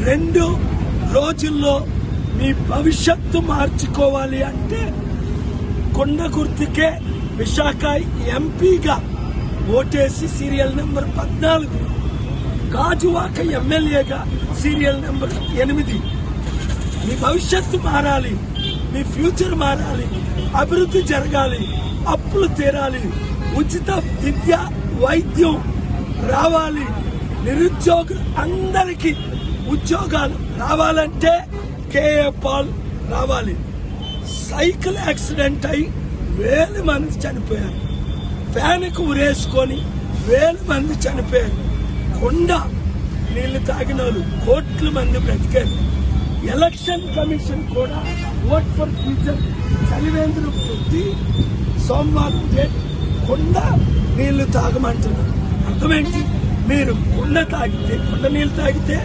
2 రోజుల్లో మీ భవిష్యత్తు మార్చుకోవాలి అంటే కొండ గుర్తుకే విశాఖ ఎంపీగా ఓటేసి సీరియల్ నెంబర్ 14, గాజువాక ఎమ్మెల్యేగా సీరియల్ నెంబర్ 8. మీ భవిష్యత్తు మారాలి, మీ ఫ్యూచర్ మారాలి, అభివృద్ధి జరగాలి, అప్పులు తీరాలి, ఉచిత విద్య వైద్యం రావాలి, నిరుద్యోగులు అందరికీ ఉద్యోగాలు రావాలంటే కేఏ పాల్ రావాలి. సైకిల్ యాక్సిడెంట్ అయి 1000 మంది చనిపోయారు. ఫ్యాన్కు ఉరేసుకొని 1000 మంది చనిపోయారు. కొండ నీళ్లు తాగిన వాళ్ళు కోట్ల మంది బ్రతికారు. ఎలక్షన్ కమిషన్ కూడా ఓట్ ఫర్ ఫ్యూచర్ చలివేంద్ర పెట్టి సోమవారం కొండ నీళ్లు తాగమంటున్నారు. అర్థమేంటి? మీరు కొండ నీళ్లు తాగితే